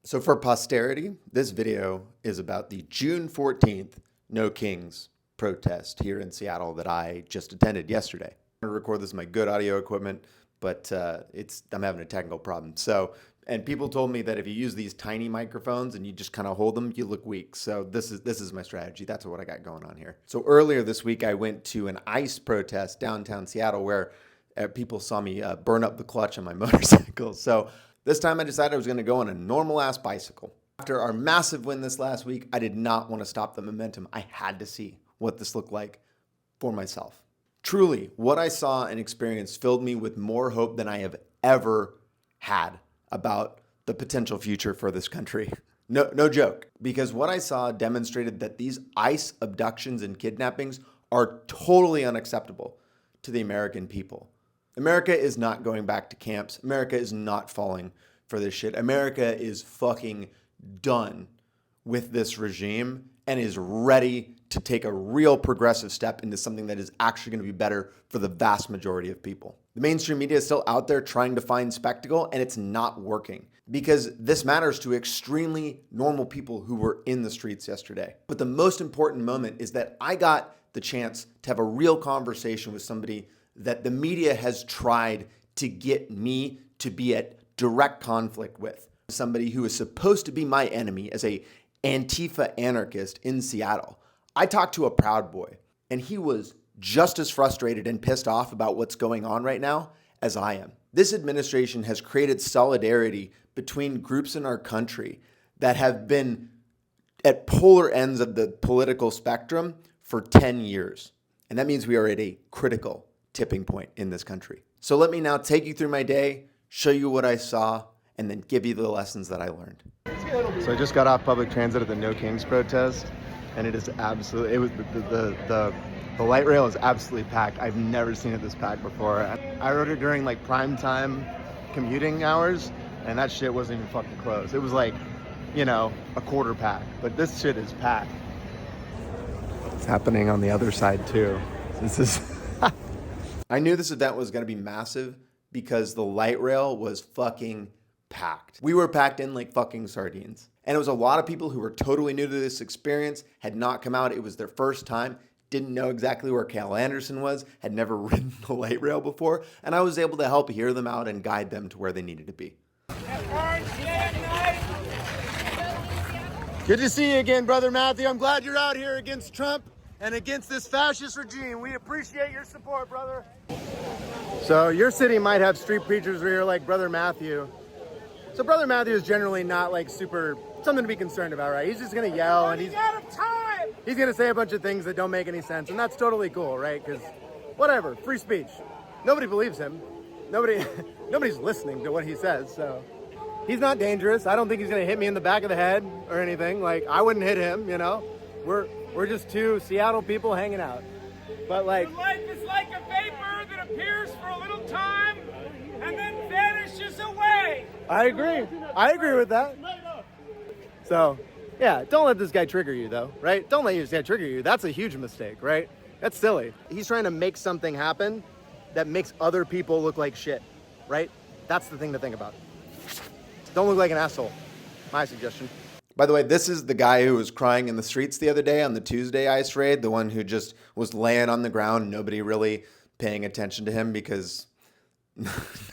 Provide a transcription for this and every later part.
So for posterity, this video is about the June 14th No Kings protest here in Seattle that I just attended yesterday. I'm going to record this with my good audio equipment, but I'm having a technical problem. And people told me that if you use these tiny microphones and you just kind of hold them, you look weak. So this is my strategy. That's what I got going on here. So earlier this week, I went to an ICE protest downtown Seattle where people saw me burn up the clutch on my motorcycle. So this time I decided I was going to go on a normal ass bicycle. After our massive win this last week, I did not want to stop the momentum. I had to see what this looked like for myself. Truly, what I saw and experienced filled me with more hope than I have ever had about the potential future for this country. No joke, because what I saw demonstrated that these ICE abductions and kidnappings are totally unacceptable to the American people. America is not going back to camps. America is not falling for this shit. America is fucking done with this regime and is ready to take a real progressive step into something that is actually going to be better for the vast majority of people. The mainstream media is still out there trying to find spectacle, and it's not working because this matters to extremely normal people who were in the streets yesterday. But the most important moment is that I got the chance to have a real conversation with somebody that the media has tried to get me to be at direct conflict with. Somebody who is supposed to be my enemy as a Antifa anarchist in Seattle. I talked to a Proud Boy, and he was just as frustrated and pissed off about what's going on right now as I am. This administration has created solidarity between groups in our country that have been at polar ends of the political spectrum for 10 years. And that means we are at a critical tipping point in this country. So let me now take you through my day, show you what I saw, and then give you the lessons that I learned. So I just got off public transit at the No Kings protest, and it is absolutely, the light rail is absolutely packed. I've never seen it this packed before. I rode it during like prime time commuting hours, and that shit wasn't even fucking close. It was like, a quarter pack, but this shit is packed. It's happening on the other side too. This is I knew this event was going to be massive because the light rail was fucking packed. We were packed in like fucking sardines. And it was a lot of people who were totally new to this experience, had not come out. It was their first time, didn't know exactly where Cal Anderson was, had never ridden the light rail before. And I was able to help hear them out and guide them to where they needed to be. Good to see you again, Brother Matthew. I'm glad you're out here against Trump and against this fascist regime. We appreciate your support, brother. So your city might have street preachers where you're like Brother Matthew. So Brother Matthew is generally not like super something to be concerned about, right? He's just gonna yell and he's gonna say a bunch of things that don't make any sense, and that's totally cool, right? Because whatever, free speech. Nobody believes him. Nobody's listening to what he says, so he's not dangerous. I don't think he's gonna hit me in the back of the head or anything. Like I wouldn't hit him, We're just two Seattle people hanging out. But like life is like a vapor that appears for a little time and then vanishes away. I agree with that. So, yeah, don't let this guy trigger you though, right? Don't let this guy trigger you. That's a huge mistake, right? That's silly. He's trying to make something happen that makes other people look like shit, right? That's the thing to think about. Don't look like an asshole. My suggestion. By the way, this is the guy who was crying in the streets the other day on the Tuesday ICE raid, the one who just was laying on the ground and nobody really paying attention to him because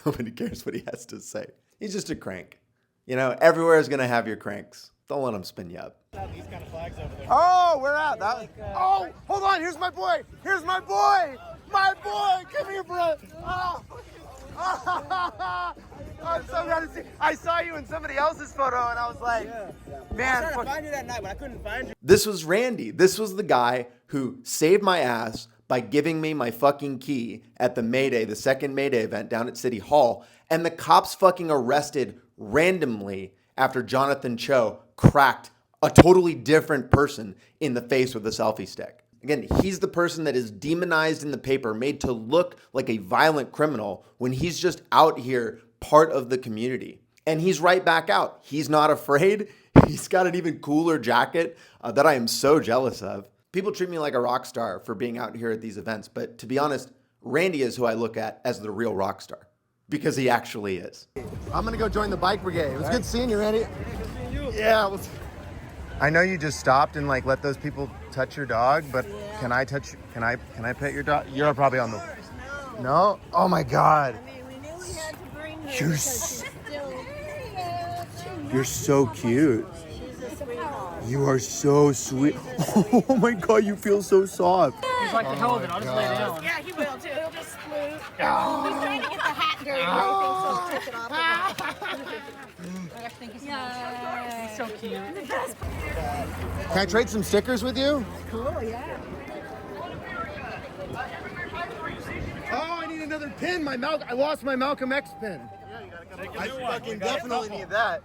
nobody cares what he has to say. He's just a crank. Everywhere is going to have your cranks. Don't let them spin you up. These kind of flags over there. Oh, we're out. Oh, hold on. Here's my boy. Here's my boy. My boy. Come here, bro. Oh. I'm so glad to see. I saw you in somebody else's photo, and I was like, man. I was trying to find you that night, but I couldn't find you. This was Randy. This was the guy who saved my ass by giving me my fucking key at the Mayday, the second Mayday event down at City Hall. And the cops fucking arrested randomly after Jonathan Cho cracked a totally different person in the face with a selfie stick. Again, he's the person that is demonized in the paper, made to look like a violent criminal when he's just out here part of the community. And he's right back out. He's not afraid. He's got an even cooler jacket that I am so jealous of. People treat me like a rock star for being out here at these events, but to be honest, Randy is who I look at as the real rock star because he actually is. I'm gonna go join the bike brigade. It was good seeing you, Randy. Yeah. I know you just stopped and like let those people touch your dog, but can I pet your dog? You're probably on the. No? Oh my God. I mean, we knew we had to bring her You're because You're so cute. she's a sweetheart. You are so sweet. Oh my God, you feel so soft. He's like the hell of it. I'll just lay down. Yeah, he will too. He'll just sploot. He's trying to get the hat dirty and everything, so he'll take it off. Thank you so much. He's so cute. Can I trade some stickers with you? Cool, yeah. Oh, I need another pin. I lost my Malcolm X pin. I fucking definitely need that.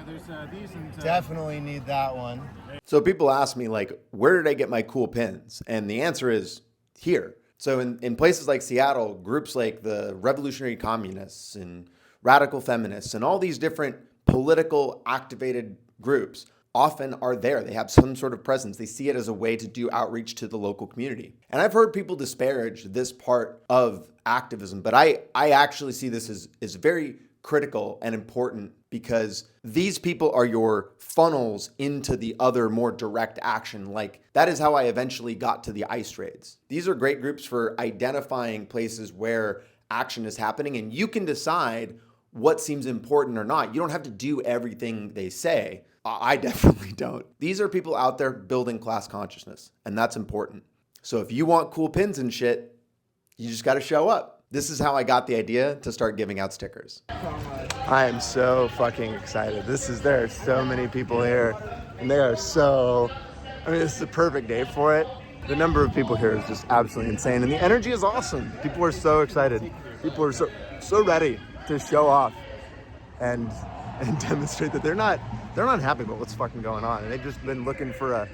There's these and Definitely need that one. So people ask me, like, where did I get my cool pins? And the answer is here. So in places like Seattle, groups like the Revolutionary Communists and Radical Feminists and all these different political activated groups often are there. They have some sort of presence. They see it as a way to do outreach to the local community. And I've heard people disparage this part of activism, but I actually see this as very critical and important because these people are your funnels into the other more direct action. Like that is how I eventually got to the ICE raids. These are great groups for identifying places where action is happening and you can decide what seems important or not. You don't have to do everything they say. I definitely don't. These are people out there building class consciousness, and that's important. So if you want cool pins and shit, you just got to show up. This is how I got the idea to start giving out stickers. I am so fucking excited. There are so many people here, and they are so, this is a perfect day for it. The number of people here is just absolutely insane, and the energy is awesome. People are so excited. People are so ready to show off and demonstrate that they're not happy about what's fucking going on, and they've just been looking for a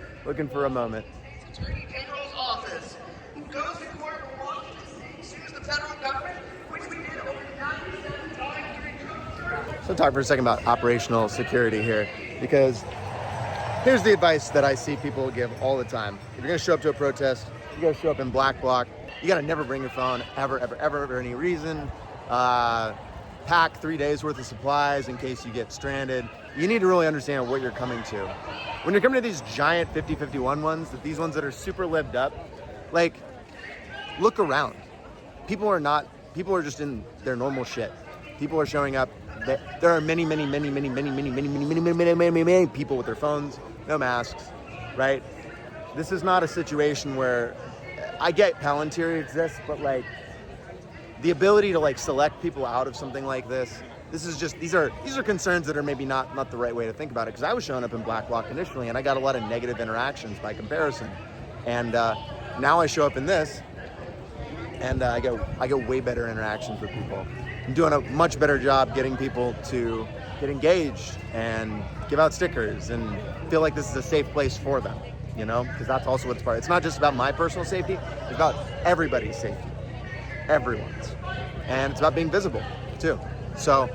moment. Attorney General's office goes to court for Washington State, sues the federal government, which we did over 97 times during Trump's term. So talk for a second about operational security here, because here's the advice that I see people give all the time. If you're gonna show up to a protest, you gotta show up in black bloc. You gotta never bring your phone ever for any reason. Pack 3 days worth of supplies in case you get stranded. You need to really understand what you're coming to. When you're coming to these giant 50-51 ones, these ones that are super lived up, like, look around. People are just in their normal shit. People are showing up. There are many people with their phones, no masks, right? This is not a situation where, I get Palantir exists, but like, the ability to like select people out of something like this, these are concerns that are maybe not the right way to think about it. Because I was showing up in black bloc initially, and I got a lot of negative interactions by comparison. And now I show up in this, and I get way better interactions with people. I'm doing a much better job getting people to get engaged and give out stickers and feel like this is a safe place for them. You know, because that's also what's part. It's not just about my personal safety; it's about everybody's safety. Everyone's. And it's about being visible too. So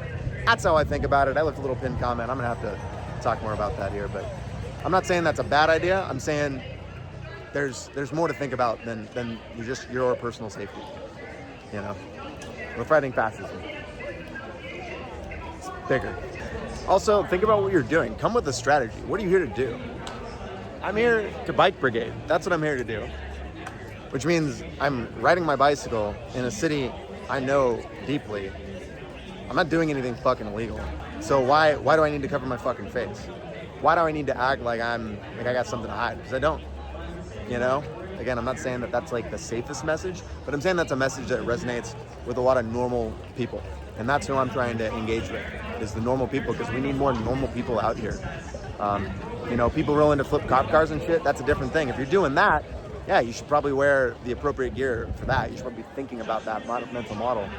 that's how I think about it. I left a little pinned comment. I'm gonna have to talk more about that here, but I'm not saying that's a bad idea. I'm saying there's more to think about than your personal safety. You know, we're fighting fascism. It's bigger. Also, think about what you're doing. Come with a strategy. What are you here to do? I'm here to bike brigade. That's what I'm here to do. Which means I'm riding my bicycle in a city I know deeply. I'm not doing anything fucking illegal. So why do I need to cover my fucking face? Why do I need to act like I got something to hide? Because I don't. You know? Again, I'm not saying that that's like the safest message, but I'm saying that's a message that resonates with a lot of normal people. And that's who I'm trying to engage with, is the normal people, because we need more normal people out here. You know, people willing to flip cop cars and shit, that's a different thing. If you're doing that, yeah, you should probably wear the appropriate gear for that. You should probably be thinking about that mental model.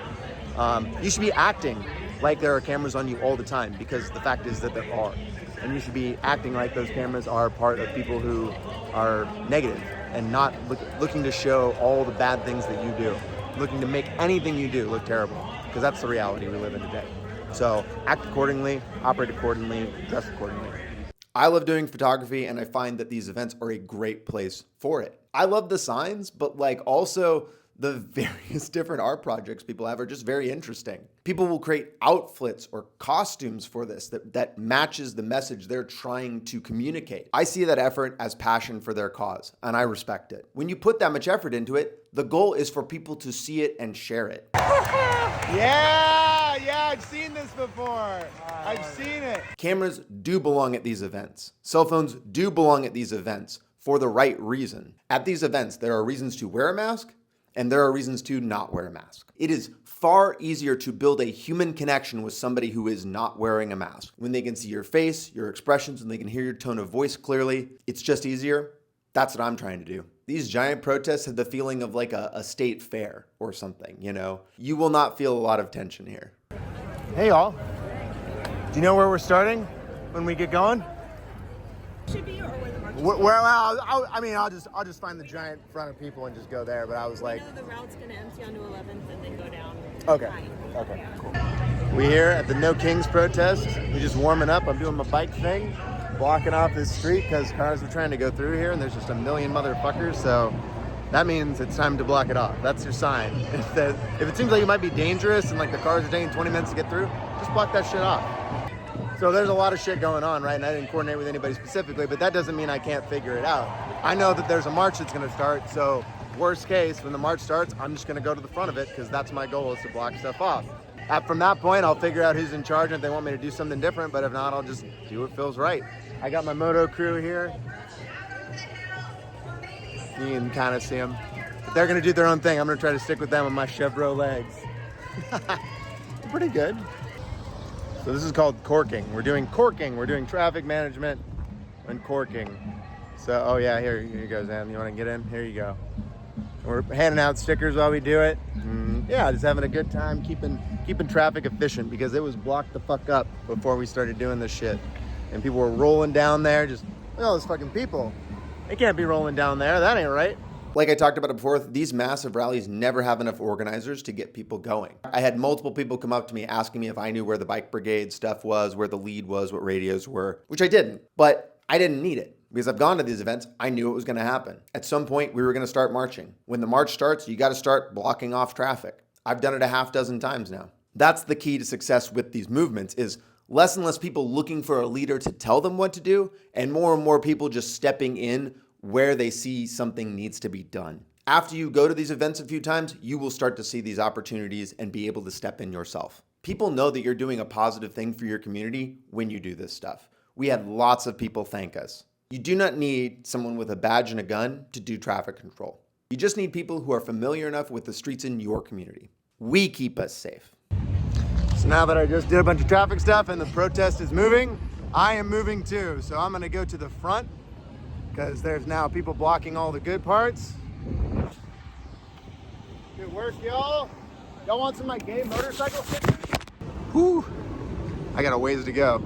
You should be acting like there are cameras on you all the time, because the fact is that there are. And you should be acting like those cameras are part of people who are negative and not looking to show all the bad things that you do, looking to make anything you do look terrible, because that's the reality we live in today. So act accordingly, operate accordingly, dress accordingly. I love doing photography, and I find that these events are a great place for it. I love the signs, but like also The various different art projects people have are just very interesting. People will create outfits or costumes for this that matches the message they're trying to communicate. I see that effort as passion for their cause, and I respect it. When you put that much effort into it, the goal is for people to see it and share it. Yeah, I've seen this before. I've seen it. Cameras do belong at these events. Cell phones do belong at these events for the right reason. At these events, there are reasons to wear a mask, and there are reasons to not wear a mask. It is far easier to build a human connection with somebody who is not wearing a mask. When they can see your face, your expressions, and they can hear your tone of voice clearly, it's just easier. That's what I'm trying to do. These giant protests have the feeling of like a state fair or something, you know? You will not feel a lot of tension here. Hey, y'all. Do you know where we're starting when we get going? Should be or where the march is. Well, I mean, I'll just find the giant front of people and just go there. But I was like, I know the route's gonna empty onto 11th and then go down. okay, Right. okay, Yeah. cool. We here at the No Kings protest. We're just warming up. I'm doing my bike thing, blocking off this street because cars are trying to go through here, and there's just a million motherfuckers. So that means it's time to block it off. That's your sign. If it seems like it might be dangerous and like the cars are taking 20 minutes to get through, just block that shit off. So there's a lot of shit going on, right? And I didn't coordinate with anybody specifically, but that doesn't mean I can't figure it out. I know that there's a march that's gonna start, so worst case, when the march starts, I'm just gonna go to the front of it because that's my goal, is to block stuff off. From that point, I'll figure out who's in charge and if they want me to do something different, but if not, I'll just do what feels right. I got my moto crew here. You can kind of see them. But they're gonna do their own thing. I'm gonna try to stick with them on my Chevrolet legs. Pretty good. So this is called corking. We're doing corking. We're doing traffic management and corking. So, oh yeah, here you go, Zam. You wanna get in? Here you go. We're handing out stickers while we do it. Yeah, just having a good time, keeping traffic efficient because it was blocked the fuck up before we started doing this shit. And people were rolling down there, just, look at all those fucking people. They can't be rolling down there, that ain't right. Like I talked about it before, these massive rallies never have enough organizers to get people going. I had multiple people come up to me asking me if I knew where the bike brigade stuff was, where the lead was, what radios were, which I didn't, but I didn't need it. Because I've gone to these events, I knew it was gonna happen. At some point, we were gonna start marching. When the march starts, you gotta start blocking off traffic. I've done it a half dozen times now. That's the key to success with these movements, is less and less people looking for a leader to tell them what to do, and more people just stepping in where they see something needs to be done. After you go to these events a few times, you will start to see these opportunities and be able to step in yourself. People know that you're doing a positive thing for your community when you do this stuff. We had lots of people thank us. You do not need someone with a badge and a gun to do traffic control. You just need people who are familiar enough with the streets in your community. We keep us safe. So now that I just did a bunch of traffic stuff and the protest is moving, I am moving too. So I'm gonna go to the front because there's now people blocking all the good parts. Good work, y'all. Y'all want some of my gay motorcycle stickers? Whew. I got a ways to go.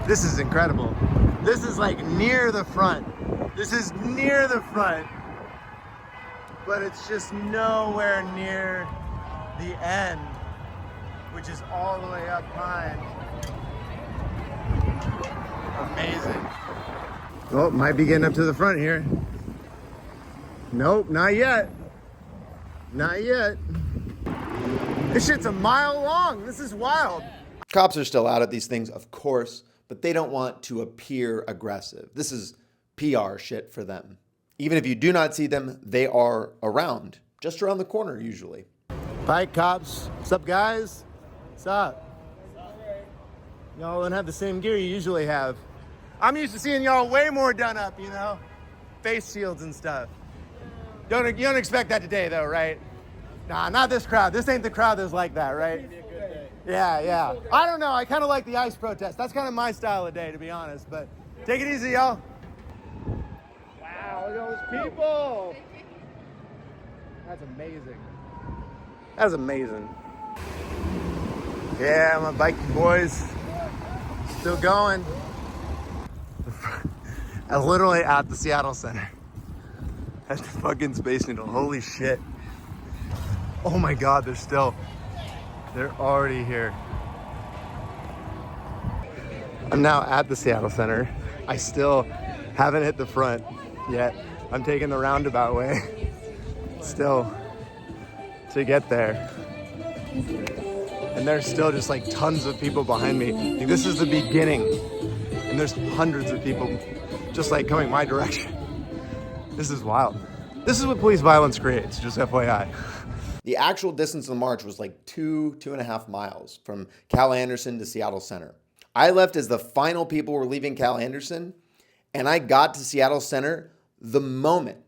This is incredible. This is like near the front. This is near the front, but it's just nowhere near the end, which is all the way up behind. Amazing. Oh, might be getting up to the front here. Nope, not yet. Not yet. This shit's a mile long. This is wild. Cops are still out at these things, of course, but they don't want to appear aggressive. This is PR shit for them. Even if you do not see them, they are around, just around the corner usually. Bike cops. What's up, guys? What's up? Y'all don't have the same gear you usually have. I'm used to seeing y'all way more done up, you know? Face shields and stuff. You don't expect that today, though, right? Nah, not this crowd. This ain't the crowd that's like that, right? Yeah. I don't know. I kind of like the ICE protest. That's kind of my style of day, to be honest. But take it easy, y'all. Wow, look at all those people. That's amazing. That's amazing. Yeah, my biking boys. Still going. I'm literally at the Seattle Center. At the fucking Space Needle. Holy shit. Oh my God, they're already here. I'm now at the Seattle Center. I still haven't hit the front yet. I'm taking the roundabout way. Still to get there. And there's still just like tons of people behind me. Like, this is the beginning. And there's hundreds of people just like coming my direction. This is wild. This is what police violence creates, just FYI. The actual distance of the march was like 2.5 miles from Cal Anderson to Seattle Center. I left as the final people were leaving Cal Anderson, and I got to Seattle Center the moment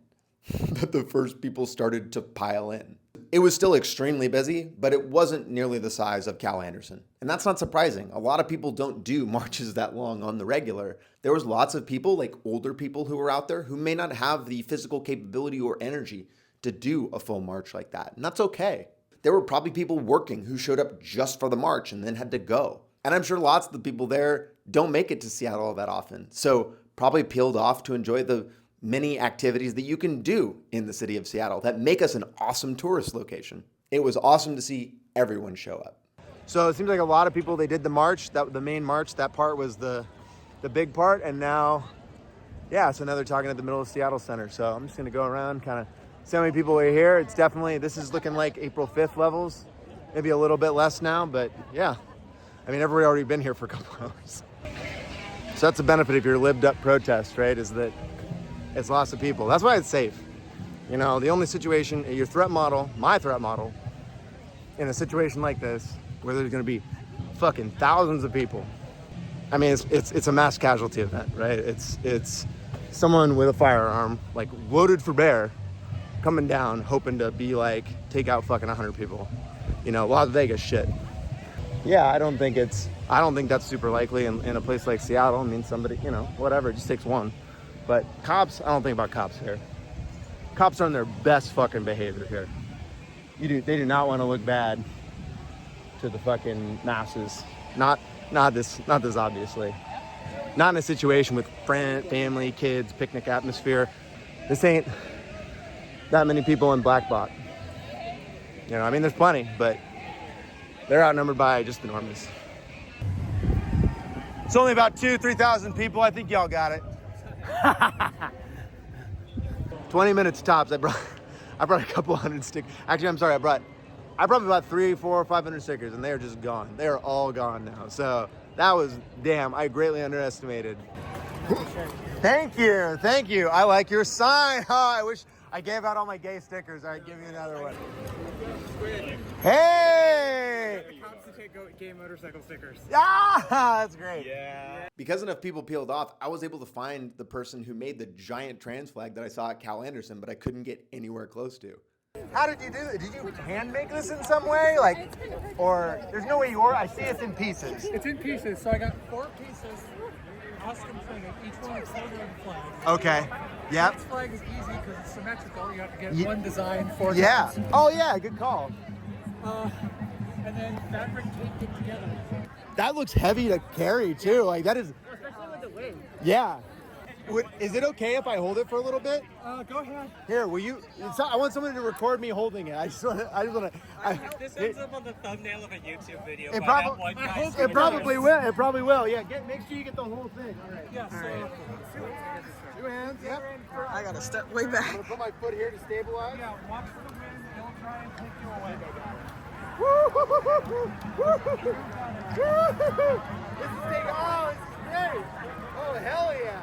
that the first people started to pile in. It was still extremely busy, but it wasn't nearly the size of Cal Anderson. And that's not surprising. A lot of people don't do marches that long on the regular. There was lots of people, like older people who were out there who may not have the physical capability or energy to do a full march like that. And that's okay. There were probably people working who showed up just for the march and then had to go. And I'm sure lots of the people there don't make it to Seattle that often. So probably peeled off to enjoy the many activities that you can do in the city of Seattle that make us an awesome tourist location. It was awesome to see everyone show up. So it seems like a lot of people, they did the march, the main march, that part was the big part. And now, yeah, so now they're talking at the middle of Seattle Center. So I'm just gonna go around, kind of see how many people are here. It's definitely, this is looking like April 5th levels, maybe a little bit less now, but yeah. I mean, everybody already been here for a couple hours. So that's the benefit of your lived up protest, right? Is that it's lots of people. That's why it's safe. You know, the only situation, your threat model, my threat model, in a situation like this, where there's gonna be fucking thousands of people. I mean, it's a mass casualty event, right? It's someone with a firearm, like loaded for bear, coming down, hoping to be like, take out fucking 100 people. You know, Las Vegas shit. Yeah, I don't think that's super likely in a place like Seattle. I mean, somebody, you know, whatever, it just takes one. But cops, I don't think about cops here. Cops are on their best fucking behavior here. They do not want to look bad to the fucking masses. Not this obviously. Not in a situation with family, kids, picnic atmosphere. This ain't that many people in Black Bot. You know, I mean, there's plenty, but they're outnumbered by just the normies. It's only about 3,000 people. I think y'all got it. 20 minutes tops. I brought a couple hundred stickers. Actually, I'm sorry. I brought about 300, 400, 500 stickers, and they are just gone. They are all gone now. So that was, damn, I greatly underestimated. Thank you. I like your sign. Oh, I wish I gave out all my gay stickers. All right, give me another one. Hey! Cops to take gay motorcycle stickers. Ah, that's great. Yeah. Because enough people peeled off, I was able to find the person who made the giant trans flag that I saw at Cal Anderson, but I couldn't get anywhere close to. How did you do it? Did you hand make this in some way? Like, or there's no way you are? I see it's in pieces. It's in pieces, so I got 4 pieces, custom printed, each one is holder of the flag. Okay. Yep. Each flag is easy because it's symmetrical. You have to get one design 4 times. Yeah. Oh yeah, good call. And then fabric taped it together. That looks heavy to carry too. Like that is. Especially with the weight. Yeah. Is it okay if I hold it for a little bit? Go ahead. Here, will you? I want someone to record me holding it. I just want to. This ends up on the thumbnail of a YouTube video. It It probably will. It probably will. Yeah. Make sure you get the whole thing. All right. Yeah. So. 2 hands. Yep. I gotta step way back. I'm gonna put my foot here to stabilize. Yeah. Watch for the wind. Don't try and take you away. This is great. Oh, hell yeah.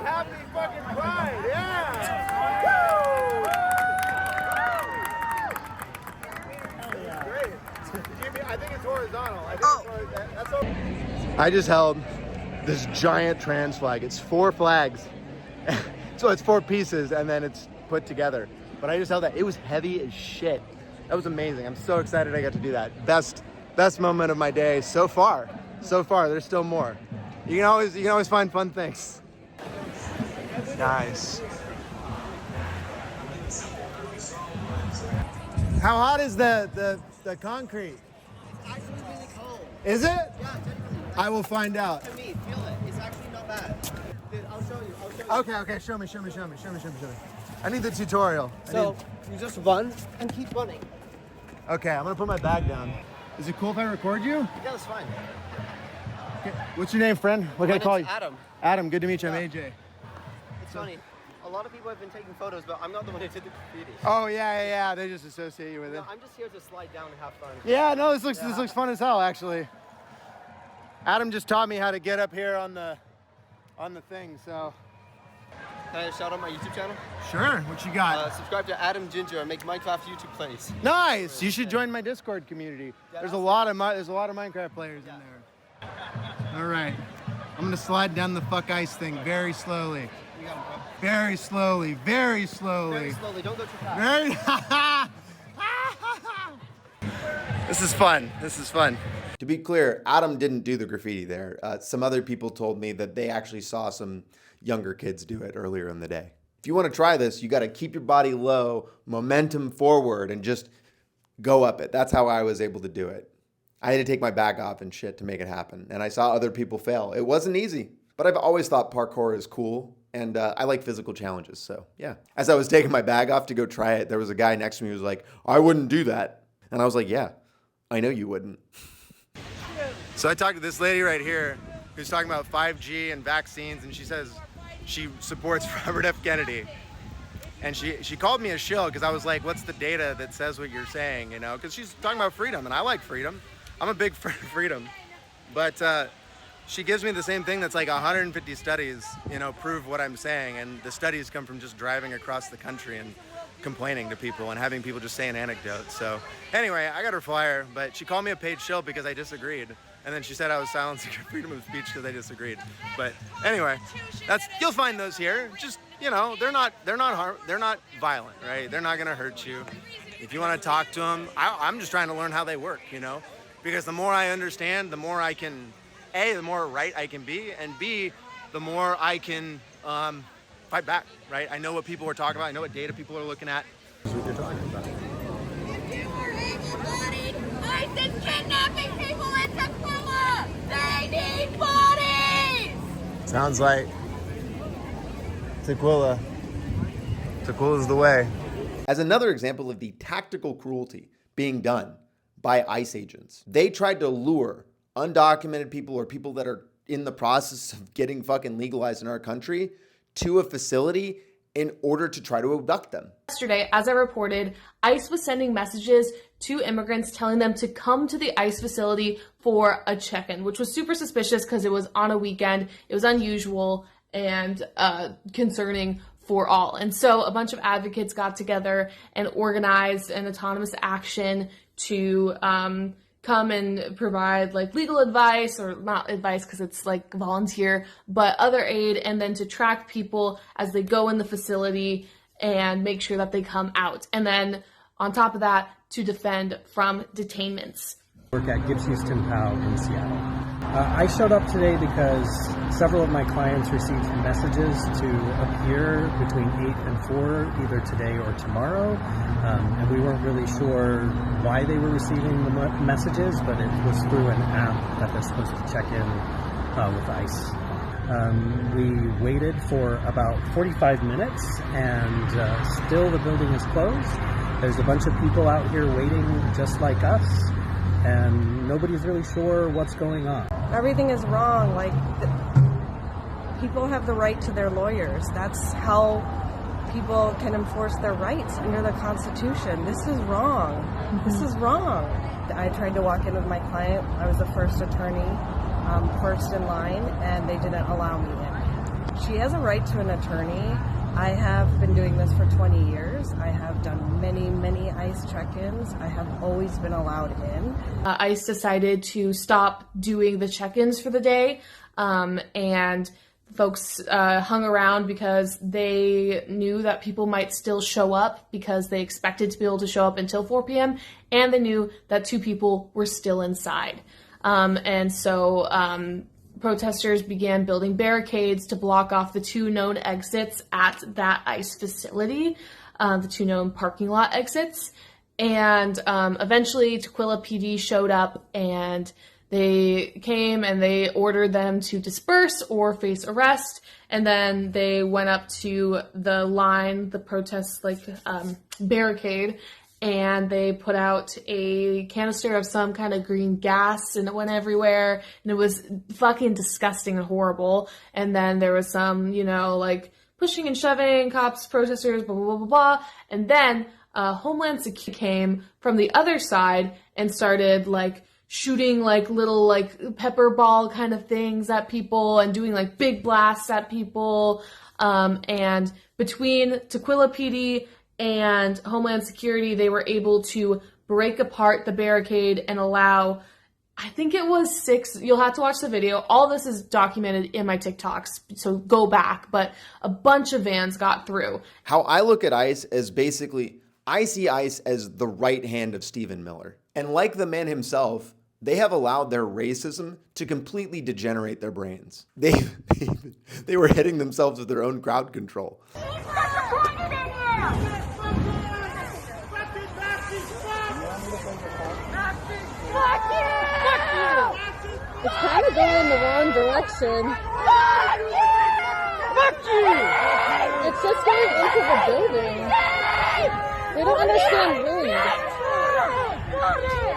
Happy fucking Pride, yeah. Woo! Great. I think it's horizontal. I just held this giant trans flag. It's 4 flags. So it's 4 pieces and then it's put together. But I just held that. It was heavy as shit. That was amazing. I'm so excited I got to do that. Best moment of my day so far. There's still more. You can always find fun things. Nice. How hot is the concrete? It's actually really cold. Is it? Yeah, definitely. I will find out. To me, feel it. It's actually not bad. Dude, I'll show you. Okay. Show me. I need the tutorial. So you just run and keep running. Okay, I'm gonna put my bag down. Is it cool if I record you? Yeah, that's fine. Okay. What's your name, friend? What can I call you? Adam. Adam, good to meet you. I'm AJ. It's funny. A lot of people have been taking photos, but I'm not the one who did the graffiti. Oh yeah. They just associate you with it. No, I'm just here to slide down and have fun. Yeah, no, this looks fun as hell, actually. Adam just taught me how to get up here on the thing, so. Can I shout out my YouTube channel? Sure, what you got? Subscribe to AdamGinger and make Minecraft YouTube plays. Nice! You should join my Discord community. There's a lot of Minecraft players in there. All right, I'm gonna slide down the fuck ice thing very slowly. You got him, bro. Very slowly, very slowly. Very slowly, don't go too fast. This is fun. This is fun. To be clear, Adam didn't do the graffiti there. Some other people told me that they actually saw some younger kids do it earlier in the day. If you want to try this, you got to keep your body low, momentum forward, and just go up it. That's how I was able to do it. I had to take my bag off and shit to make it happen. And I saw other people fail. It wasn't easy, but I've always thought parkour is cool. And I like physical challenges, so yeah. As I was taking my bag off to go try it, there was a guy next to me who was like, I wouldn't do that. And I was like, yeah, I know you wouldn't. So I talked to this lady right here who's talking about 5G and vaccines, and she says she supports Robert F. Kennedy. And she called me a shill because I was like, what's the data that says what you're saying, you know? Because she's talking about freedom, and I like freedom. I'm a big fan of freedom. But she gives me the same thing that's like 150 studies, you know, prove what I'm saying. And the studies come from just driving across the country and complaining to people and having people just saying anecdotes. So anyway, I got her flyer, but she called me a paid shill because I disagreed. And then she said I was silencing her freedom of speech because I disagreed. But anyway, you'll find those here. Just, you know, they're not violent, right? They're not gonna hurt you. If you want to talk to them, I'm just trying to learn how they work, you know, because the more I understand, the more I can, A, the more right I can be, and B, the more I can fight back, right? I know what people are talking about. I know what data people are looking at. That's what you're talking about. You are able-bodied. ICE is kidnapping people in Tequila. They need bodies. Sounds like Tequila. Tequila's the way. As another example of the tactical cruelty being done by ICE agents, they tried to lure undocumented people or people that are in the process of getting fucking legalized in our country to a facility in order to try to abduct them. Yesterday, as I reported, ICE was sending messages to immigrants telling them to come to the ICE facility for a check-in, which was super suspicious because it was on a weekend. It was unusual and concerning for all. And so a bunch of advocates got together and organized an autonomous action to come and provide like legal advice, or not advice because it's like volunteer, but other aid, and then to track people as they go in the facility and make sure that they come out. And then on top of that, to defend from detainments. Work at Gibbs Houston POW in Seattle. I showed up today because several of my clients received messages to appear between 8 and 4, either today or tomorrow. And we weren't really sure why they were receiving the messages, but it was through an app that they're supposed to check in with ICE. We waited for about 45 minutes, and still the building is closed. There's a bunch of people out here waiting just like us, and nobody's really sure what's going on. Everything is wrong. Like, people have the right to their lawyers. That's how people can enforce their rights under the Constitution. This is wrong. This is wrong. I tried to walk in with my client. I was the first attorney, first in line, and they didn't allow me in. She has a right to an attorney. I have been doing this for 20 years. I have done many, many ICE check-ins. I have always been allowed in. ICE decided to stop doing the check-ins for the day, and folks hung around because they knew that people might still show up because they expected to be able to show up until 4 p.m., and they knew that 2 people were still inside. And so protesters began building barricades to block off the 2 known exits at that ICE facility, the 2 known parking lot exits. And eventually Tequila PD showed up, and they came and they ordered them to disperse or face arrest. And then they went up to the line, the protest barricade, and they put out a canister of some kind of green gas, and it went everywhere, and it was fucking disgusting and horrible. And then there was some, pushing and shoving, cops, protesters, blah, blah, blah, blah, blah. And then Homeland Security came from the other side and started like shooting like little like pepper ball kind of things at people and doing like big blasts at people. And between Tukwila PD and Homeland Security, they were able to break apart the barricade and allow, I think it was 6, you'll have to watch the video. All this is documented in my TikToks, so go back, but a bunch of vans got through. How I look at ICE is basically, I see ICE as the right hand of Stephen Miller. And like the man himself, they have allowed their racism to completely degenerate their brains. They were hitting themselves with their own crowd control. It's kind of going in the wrong direction. Fuck you! It's just going into the building. They don't understand rude. Fuck you!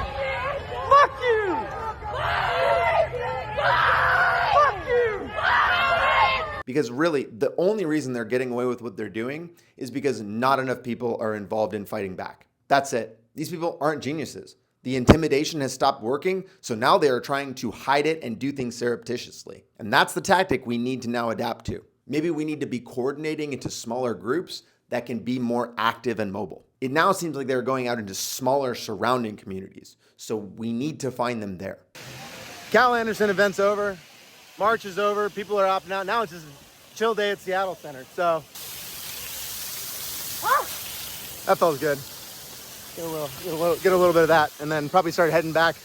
Fuck you! Because really, the only reason they're getting away with what they're doing is because not enough people are involved in fighting back. That's it. These people aren't geniuses. The intimidation has stopped working, so now they are trying to hide it and do things surreptitiously. And that's the tactic we need to now adapt to. Maybe we need to be coordinating into smaller groups that can be more active and mobile. It now seems like they're going out into smaller surrounding communities, so we need to find them there. Cal Anderson event's over, March is over, people are opting out. Now it's just a chill day at Seattle Center, so that feels good. Get a little bit of that, and then probably start heading back.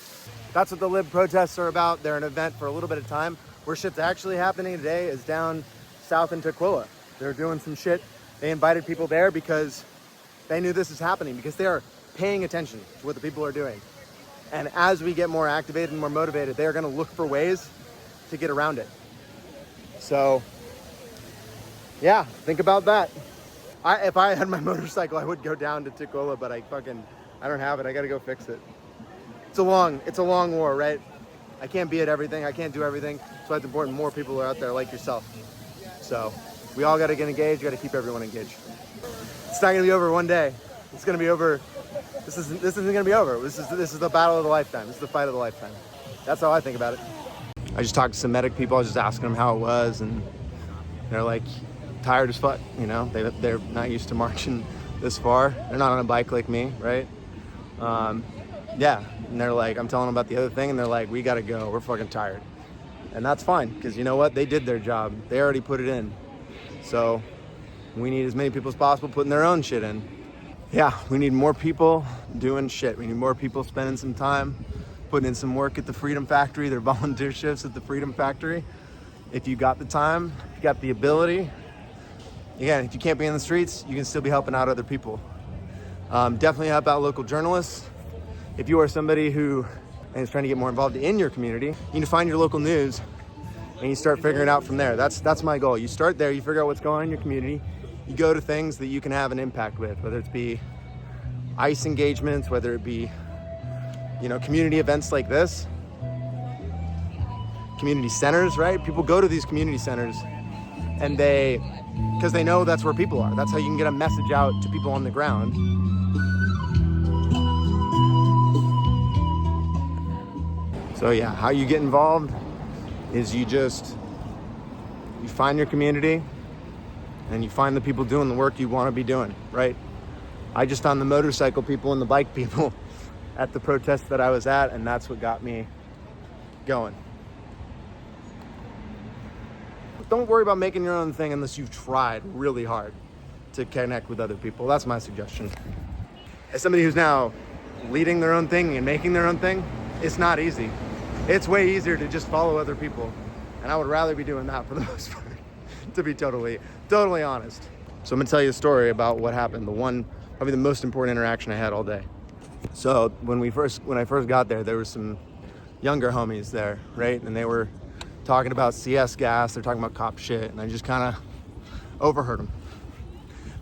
That's what the Lib protests are about. They're an event for a little bit of time. Where shit's actually happening today is down south in Tukwila. They're doing some shit. They invited people there because they knew this is happening, because they are paying attention to what the people are doing. And as we get more activated and more motivated, they are gonna look for ways to get around it. So, yeah, think about that. If I had my motorcycle, I would go down to Tukwila, but I don't have it. I gotta go fix it. It's a long war, right? I can't be at everything. I can't do everything. So it's important more people are out there like yourself. So we all gotta get engaged. We gotta keep everyone engaged. It's not gonna be over one day. It's gonna be over. This isn't gonna be over. This is the battle of the lifetime. This is the fight of the lifetime. That's how I think about it. I just talked to some medic people. I was just asking them how it was, and they're like, tired as fuck, you know? They're not used to marching this far. They're not on a bike like me, right? Yeah, and they're like, I'm telling them about the other thing, and they're like, we gotta go, we're fucking tired. And that's fine, because you know what? They did their job. They already put it in. So we need as many people as possible putting their own shit in. Yeah, we need more people doing shit. We need more people spending some time, putting in some work at the Freedom Factory, their volunteer shifts at the Freedom Factory. If you got the time, if you got the ability, again, if you can't be in the streets, you can still be helping out other people. Definitely help out local journalists. If you are somebody who is trying to get more involved in your community, you need to find your local news and you start figuring it out from there. That's my goal. You start there, you figure out what's going on in your community, you go to things that you can have an impact with, whether it be ICE engagements, whether it be, you know, community events like this, community centers, right? People go to these community centers and because they know that's where people are. That's how you can get a message out to people on the ground. So yeah, how you get involved is you find your community and you find the people doing the work you want to be doing, right? I just found the motorcycle people and the bike people at the protest that I was at, and that's what got me going. Don't worry about making your own thing unless you've tried really hard to connect with other people. That's my suggestion. As somebody who's now leading their own thing and making their own thing, it's not easy. It's way easier to just follow other people. And I would rather be doing that for the most part, to be totally honest. So I'm gonna tell you a story about what happened. Probably the most important interaction I had all day. So when I first got there, there were some younger homies there, right? And they were talking about CS gas, they're talking about cop shit, and I just kind of overheard them.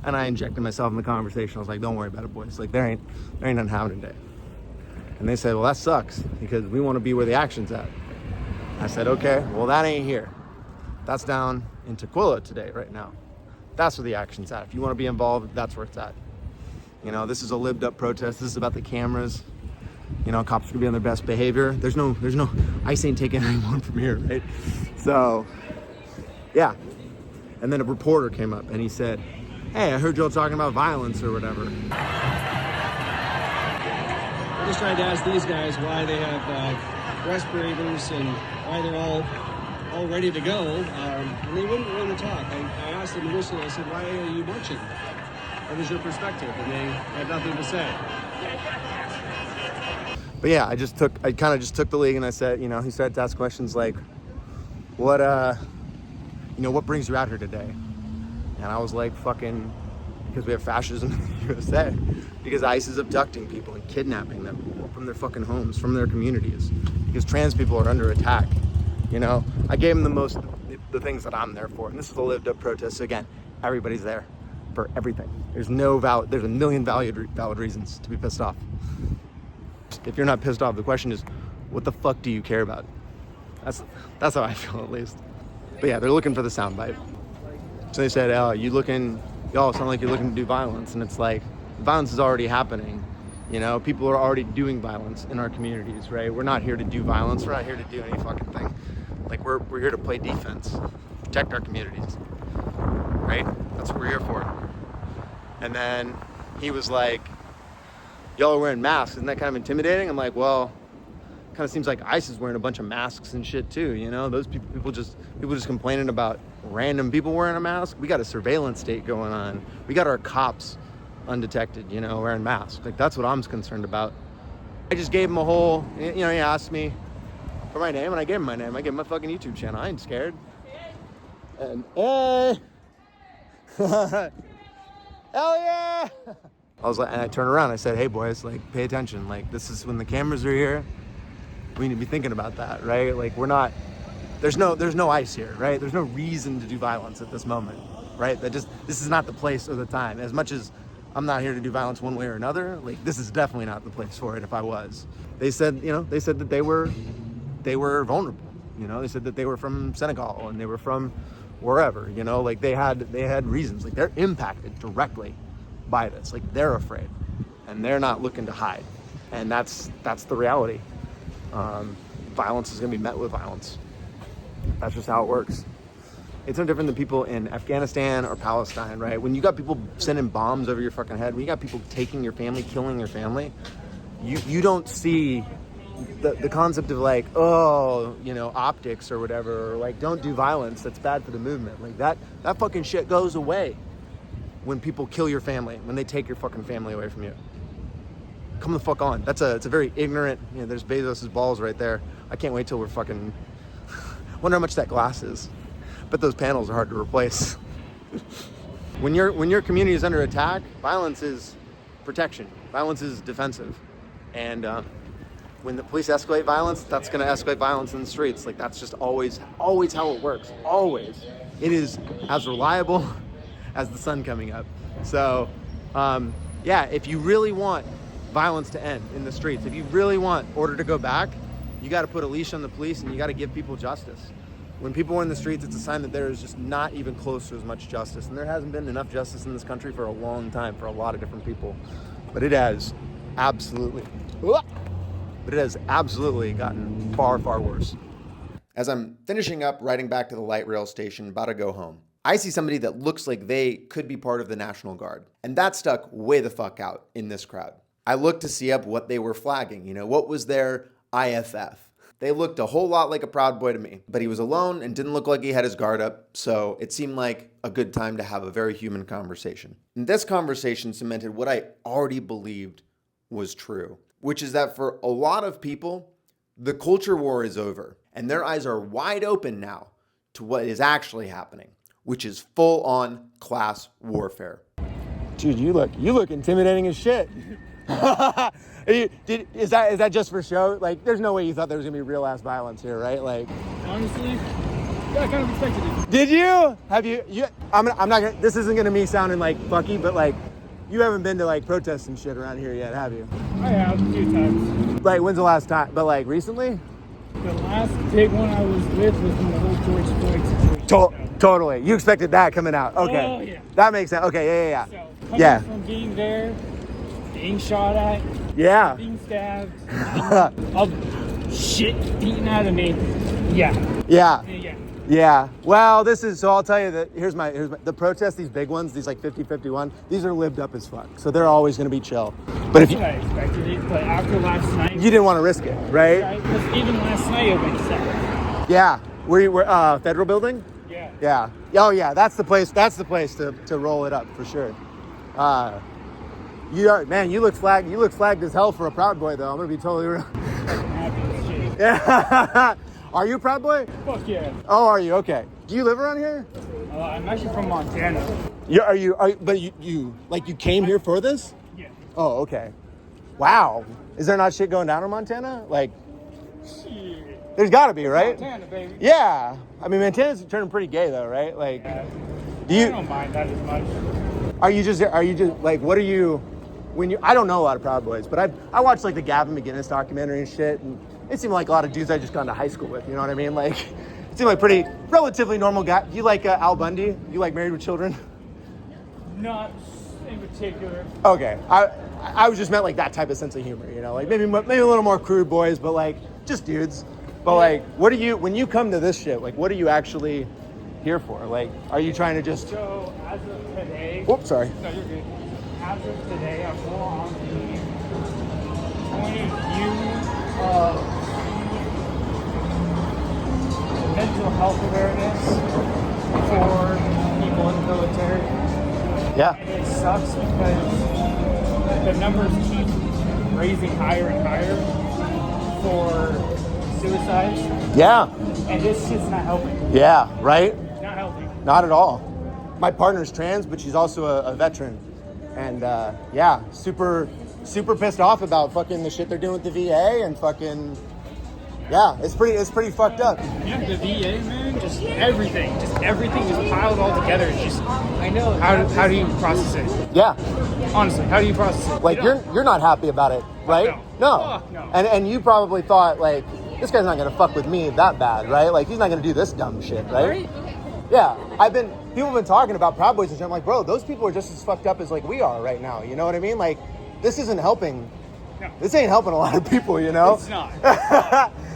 And I injected myself in the conversation. I was like, don't worry about it, boys. Like, there ain't nothing happening today. And they said, well, that sucks, because we want to be where the action's at. I said, okay, well, that ain't here. That's down in Tukwila today, right now. That's where the action's at. If you want to be involved, that's where it's at. You know, this is a lived up protest. This is about the cameras. You know, cops are gonna be on their best behavior. There's no, ICE ain't taking anyone from here, right? So, yeah. And then a reporter came up and he said, hey, I heard y'all talking about violence or whatever. I just tried to ask these guys why they have respirators and why they're all ready to go, and they wouldn't want to talk. I asked them initially, I said, why are you marching? What is your perspective? And they had nothing to say. But yeah, I kind of just took the lead and I said, you know, he started to ask questions like, what brings you out here today? And I was like, fucking, because we have fascism in the USA. Because ICE is abducting people and kidnapping them from their fucking homes, from their communities. Because trans people are under attack. You know, I gave them the things that I'm there for. And this is a lived up protest. So again, everybody's there for everything. There's a million valid reasons to be pissed off. If you're not pissed off, the question is, what the fuck do you care about? That's how I feel, at least. But yeah, they're looking for the soundbite. So they said, y'all sound like you're looking to do violence. And it's like, violence is already happening. You know, people are already doing violence in our communities, right? We're not here to do violence. We're not here to do any fucking thing. Like, we're here to play defense, protect our communities, right? That's what we're here for. And then he was like, y'all are wearing masks. Isn't that kind of intimidating? I'm like, well, kind of seems like ICE is wearing a bunch of masks and shit too, you know? Those people just complaining about random people wearing a mask. We got a surveillance state going on. We got our cops undetected, you know, wearing masks. Like, that's what I'm concerned about. I just gave him a whole, you know, he asked me for my name and I gave him my name. I gave him my fucking YouTube channel. I ain't scared. And hey! Hell yeah! I was like, and I turned around, I said, hey boys, like, pay attention. Like, this is when the cameras are here. We need to be thinking about that, right? Like, there's no ICE here, right? There's no reason to do violence at this moment, right? This is not the place or the time. As much as I'm not here to do violence one way or another, like, this is definitely not the place for it if I was. They said that they were vulnerable, you know? They said that they were from Senegal and they were from wherever, you know? Like, they had reasons. Like, they're impacted directly by this. Like, they're afraid and they're not looking to hide. And that's the reality. Violence is going to be met with violence. That's just how it works. It's no different than people in Afghanistan or Palestine, right? When you got people sending bombs over your fucking head, when you got people taking your family, killing your family, you don't see the concept of like, oh, you know, optics or whatever, or like, don't do violence, that's bad for the movement. Like, that fucking shit goes away when people kill your family, when they take your fucking family away from you. Come the fuck on. It's a very ignorant, you know, there's Bezos' balls right there. I can't wait till we're fucking, wonder how much that glass is. But those panels are hard to replace. When your community is under attack, violence is protection. Violence is defensive. And when the police escalate violence, that's gonna escalate violence in the streets. Like, that's just always how it works, always. It is as reliable as the sun coming up. So, yeah, if you really want violence to end in the streets, if you really want order to go back, you got to put a leash on the police and you got to give people justice. When people are in the streets, it's a sign that there is just not even close to as much justice. And there hasn't been enough justice in this country for a long time for a lot of different people. But it has absolutely gotten far, far worse. As I'm finishing up riding back to the light rail station, about to go home, I see somebody that looks like they could be part of the National Guard. And that stuck way the fuck out in this crowd. I looked to see up what they were flagging, you know, what was their IFF. They looked a whole lot like a Proud Boy to me, but he was alone and didn't look like he had his guard up, so it seemed like a good time to have a very human conversation. And this conversation cemented what I already believed was true, which is that for a lot of people, the culture war is over, and their eyes are wide open now to what is actually happening, which is full-on class warfare. Dude, you look intimidating as shit. Is that just for show? Like, there's no way you thought there was gonna be real ass violence here, right? Like, honestly, yeah, I kind of expected it. Did you? Have you? I'm not gonna. This isn't gonna me sounding like fucky, but like, you haven't been to like protests and shit around here yet, have you? I have a few times. Like, when's the last time? But like recently? The last big one I was with was when the whole George Floyd situation Totally. You expected that coming out. Okay. Oh, yeah. That makes sense. Okay, yeah. So, coming Yeah. from being there, being shot at, Yeah. being stabbed, of shit beaten out of me. Yeah. Yeah. Yeah. Yeah. Well, so I'll tell you that here's my the protests, these big ones, these like 50-51, these are lived up as fuck. So they're always going to be chill. But That's what I expected it, but after last night, you didn't want to risk it, right? Because even last night it went south. Yeah. We're Federal Building? Yeah. Yeah. Oh yeah, that's the place to roll it up for sure. You look flagged as hell for a Proud Boy though. I'm going to be totally real. Yeah. Are you a Proud Boy? Fuck yeah. Oh, are you? Okay. Do you live around here? I'm actually from Montana. But you came here for this? Yeah. Oh, okay. Wow. Is there not shit going down in Montana? Like, Shit. there's got to be, right? Montana, baby. Yeah. I mean, Montana's turning pretty gay though, right? Like, I I don't mind that as much. are you just like, what are you? I don't know a lot of Proud Boys, but I watched like the Gavin McInnes documentary and shit, and it seemed like a lot of dudes I just gone to high school with. You know what I mean? Like, it seemed like pretty relatively normal guy. Do you like Al Bundy? You like Married with Children? Not in particular. Okay, I was just meant like that type of sense of humor. You know, like maybe a little more crude boys, but like just dudes. But like, when you come to this shit, like, what are you actually here for? Like, are you trying to just? So as of today. Whoops, sorry. No, you're good. As of today, I'm more on the point of view of mental health awareness for people in the military. Yeah. And it sucks because the numbers keep raising higher and higher for suicides. Yeah. And this shit's not helping. Yeah. Right. Not helping. Not at all. My partner's trans, but she's also a veteran. And yeah, super pissed off about fucking the shit they're doing with the VA and fucking, yeah, it's pretty fucked up. Yeah, the VA, man, just everything just piled all together. It's just, I know. How do you process it? Yeah. Honestly, how do you process it? Like you're not happy about it, right? No. Fuck no. And you probably thought like, this guy's not gonna fuck with me that bad, right? Like he's not gonna do this dumb shit, right? Yeah, people have been talking about Proud Boys and shit. I'm like, bro, those people are just as fucked up as like we are right now. You know what I mean? Like, this isn't helping. No. This ain't helping a lot of people, you know? It's not.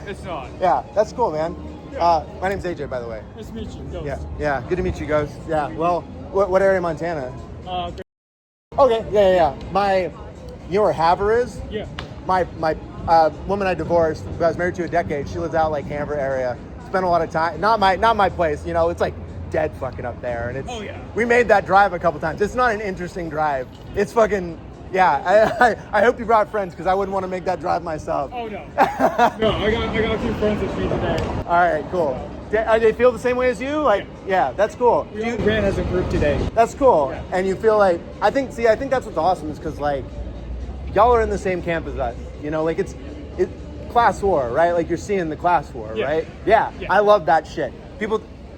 It's not. Yeah, that's cool, man. My name's AJ, by the way. Nice to meet you, Ghost. Yeah, good to meet you, Ghost. Yeah, well, what area of Montana? Okay, yeah. You know where Havre is? Yeah. My woman I divorced, who I was married to a decade, she lives out like Havre area. Spent a lot of time, not my place, you know, it's like dead fucking up there, and we made that drive a couple times. It's not an interesting drive. It's fucking, yeah, I hope you brought friends, because I wouldn't want to make that drive myself. Oh no. No, I got a few friends with me today. All right, cool. Do they feel the same way as you? Like, yeah, that's cool. We all ran as a group today. That's cool. Yeah. And you feel like, I think that's what's awesome, is because like, y'all are in the same camp as us, you know, like it's class war, right? Like you're seeing the class war, right? Yeah. I love that shit.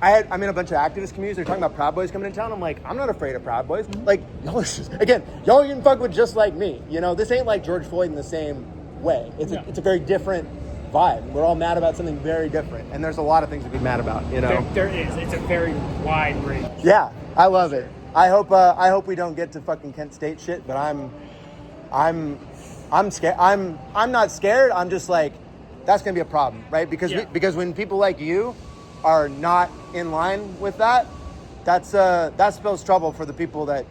I'm in a bunch of activist communities. They're talking about Proud Boys coming in town. I'm like, I'm not afraid of Proud Boys. Like, y'all can fuck with just like me. You know, this ain't like George Floyd in the same way. It's a very different vibe. We're all mad about something very different, and there's a lot of things to be mad about. You know, there is. It's a very wide range. Yeah, I love it. I hope we don't get to fucking Kent State shit, but I'm scared. I'm not scared. I'm just like, that's gonna be a problem, right? Because when people like you are not in line with that, that spells trouble for the people that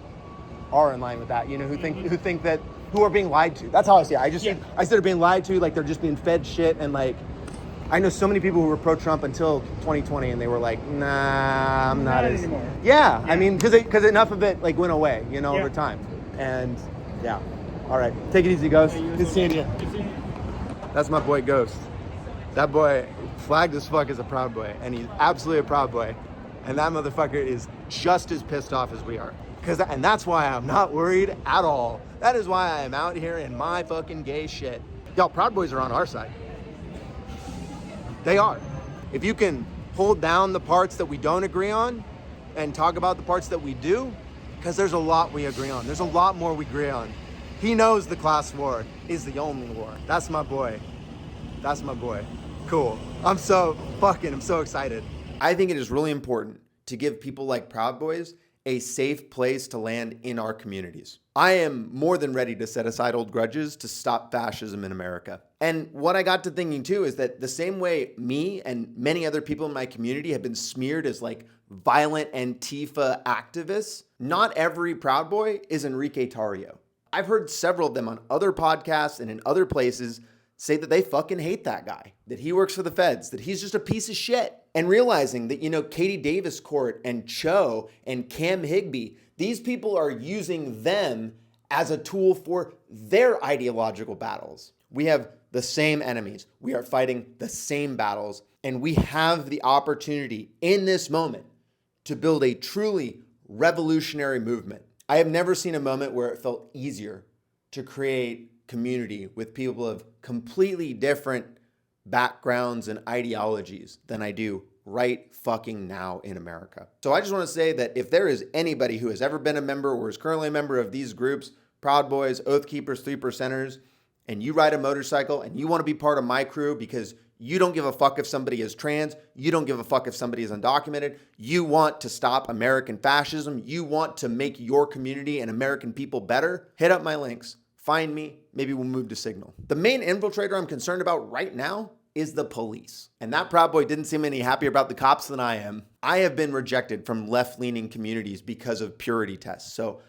are in line with that. You know, who are being lied to. That's how I see it. I think instead of being lied to, like they're just being fed shit. And like, I know so many people who were pro-Trump until 2020, and they were like, nah, I'm not as anymore. Yeah, I mean, because enough of it like went away, you know, over time. And yeah. All right, take it easy, Ghost. Good seeing you. That's my boy, Ghost. That boy, flagged as fuck, is a Proud Boy, and he's absolutely a Proud Boy. And that motherfucker is just as pissed off as we are. And that's why I'm not worried at all. That is why I am out here in my fucking gay shit. Y'all, Proud Boys are on our side. They are. If you can hold down the parts that we don't agree on and talk about the parts that we do, because there's a lot we agree on. There's a lot more we agree on. He knows the class war is the only war. That's my boy. That's my boy. Cool. I'm so excited. I think it is really important to give people like Proud Boys a safe place to land in our communities. I am more than ready to set aside old grudges to stop fascism in America. And what I got to thinking too is that the same way me and many other people in my community have been smeared as like violent Antifa activists, not every Proud Boy is Enrique Tarrio. I've heard several of them on other podcasts and in other places say that they fucking hate that guy, that he works for the feds, that he's just a piece of shit. And realizing that, Katie Davis Court and Cho and Cam Higbee, these people are using them as a tool for their ideological battles. We have the same enemies. We are fighting the same battles. And we have the opportunity in this moment to build a truly revolutionary movement. I have never seen a moment where it felt easier to create community with people of completely different backgrounds and ideologies than I do right fucking now in America. So I just want to say that if there is anybody who has ever been a member or is currently a member of these groups, Proud Boys, Oath Keepers, 3%ers, and you ride a motorcycle and you want to be part of my crew because you don't give a fuck if somebody is trans, you don't give a fuck if somebody is undocumented, you want to stop American fascism, you want to make your community and American people better, hit up my links. Find me, maybe we'll move to Signal. The main infiltrator I'm concerned about right now is the police. And that Proud Boy didn't seem any happier about the cops than I am. I have been rejected from left-leaning communities because of purity tests. So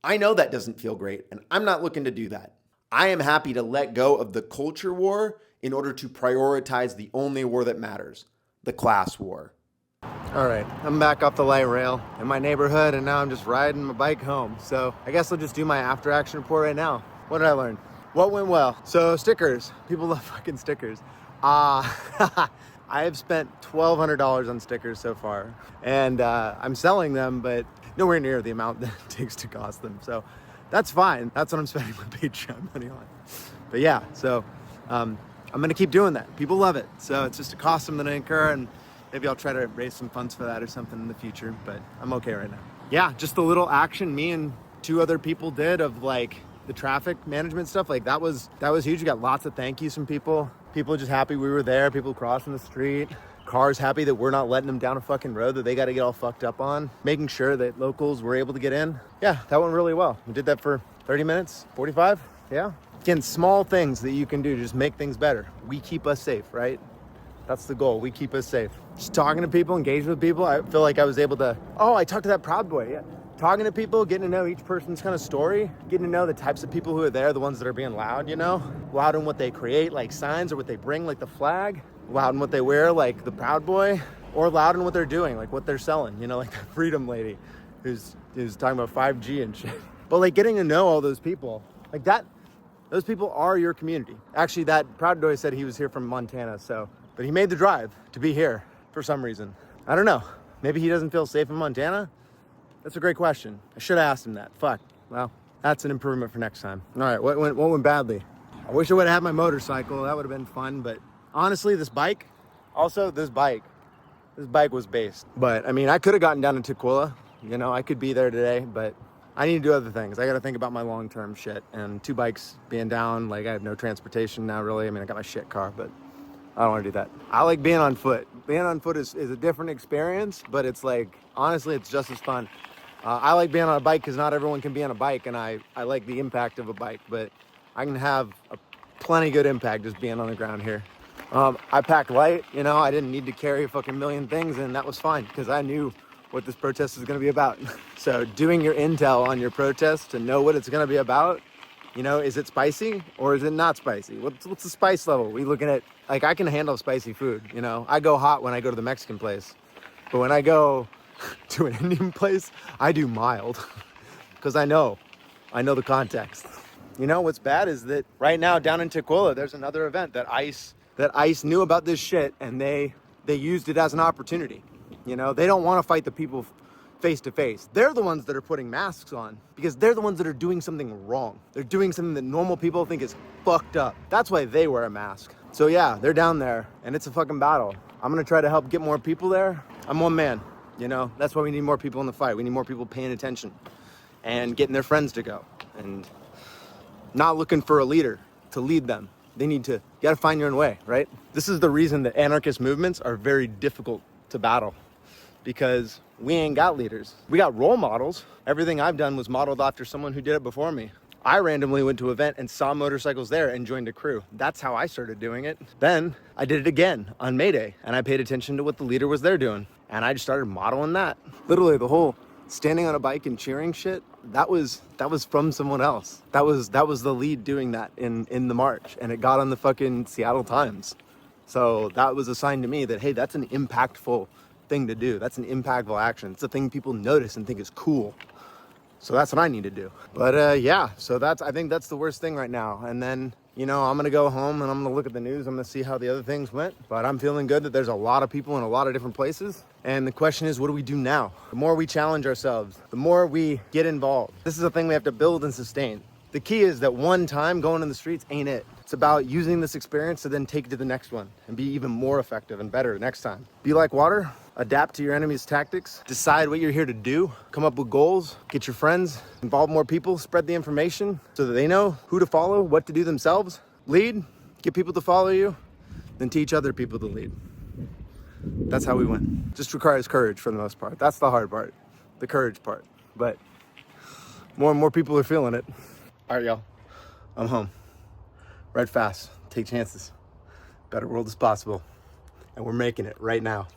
I know that doesn't feel great, and I'm not looking to do that. I am happy to let go of the culture war in order to prioritize the only war that matters, the class war. All right, I'm back off the light rail in my neighborhood, and now I'm just riding my bike home. So I guess I'll just do my after action report right now. What did I learn? What went well? So stickers. People love fucking stickers. I have spent $1,200 on stickers so far, and I'm selling them, but nowhere near the amount that it takes to cost them. So that's fine. That's what I'm spending my Patreon money on. But yeah, so I'm gonna keep doing that. People love it. So it's just a cost I'm gonna incur, and maybe I'll try to raise some funds for that or something in the future, but I'm okay right now. Yeah, just the little action me and 2 other people did of like the traffic management stuff, like that was huge. We got lots of thank yous from people. People just happy we were there, people crossing the street, cars happy that we're not letting them down a fucking road that they got to get all fucked up on, making sure that locals were able to get in. Yeah, that went really well. We did that for 30 minutes, 45, yeah. Again, small things that you can do to just make things better. We keep us safe, right? That's the goal. We keep us safe. Just talking to people, engaging with people. I feel like I was able to, I talked to that Proud Boy, yeah. Talking to people, getting to know each person's kind of story, getting to know the types of people who are there, the ones that are being loud, loud in what they create, like signs, or what they bring, like the flag, loud in what they wear, like the Proud Boy, or loud in what they're doing, like what they're selling, like the Freedom Lady who's talking about 5G and shit. But like getting to know all those people, like that, those people are your community. Actually, that Proud Boy said he was here from Montana, but he made the drive to be here for some reason. I don't know. Maybe he doesn't feel safe in Montana? That's a great question. I should have asked him that. Fuck. Well, that's an improvement for next time. All right, what went badly? I wish I would have had my motorcycle. That would have been fun. But honestly, this bike was based. But I mean, I could have gotten down to Tukwila. I could be there today, but I need to do other things. I got to think about my long-term shit. And 2 bikes being down, like I have no transportation now, really. I mean, I got my shit car, but I don't want to do that. I like being on foot. Being on foot is a different experience, but it's like, honestly, it's just as fun. I like being on a bike because not everyone can be on a bike, and I like the impact of a bike, but I can have a plenty good impact just being on the ground here. I packed light, I didn't need to carry a fucking million things, and that was fine because I knew what this protest is going to be about. So doing your intel on your protest to know what it's going to be about, is it spicy or is it not spicy? What's the spice level? We looking at, like, I can handle spicy food, I go hot when I go to the Mexican place, but when I go to an Indian place, I do mild because I know the context. What's bad is that right now down in Tukwila, there's another event that ICE knew about this shit, and they used it as an opportunity. They don't want to fight the people face to face. They're the ones that are putting masks on because they're the ones that are doing something wrong. They're doing something that normal people think is fucked up. That's why they wear a mask. So yeah, they're down there and it's a fucking battle. I'm gonna try to help get more people there. I'm one man, that's why we need more people in the fight. We need more people paying attention and getting their friends to go and not looking for a leader to lead them. You gotta find your own way, right? This is the reason that anarchist movements are very difficult to battle because we ain't got leaders. We got role models. Everything I've done was modeled after someone who did it before me. I randomly went to an event and saw motorcycles there and joined a crew. That's how I started doing it. Then I did it again on May Day, and I paid attention to what the leader was there doing. And I just started modeling that. Literally the whole standing on a bike and cheering shit, that was from someone else. That was the lead doing that in the march, and it got on the fucking Seattle Times. So that was a sign to me that, hey, that's an impactful thing to do. That's an impactful action. It's a thing people notice and think is cool. So that's what I need to do. But yeah, so I think that's the worst thing right now. And then, you know, I'm gonna go home and I'm gonna look at the news. I'm gonna see how the other things went. But I'm feeling good that there's a lot of people in a lot of different places. And the question is, what do we do now? The more we challenge ourselves, the more we get involved. This is a thing we have to build and sustain. The key is that one time going in the streets ain't it. It's about using this experience to then take it to the next one and be even more effective and better next time. Be like water. Adapt to your enemy's tactics, decide what you're here to do, come up with goals, get your friends, involve more people, spread the information so that they know who to follow, what to do themselves, lead, get people to follow you, then teach other people to lead. That's how we win. Just requires courage for the most part. That's the hard part, the courage part. But more and more people are feeling it. All right, y'all, I'm home. Ride fast, take chances. Better world is possible. And we're making it right now.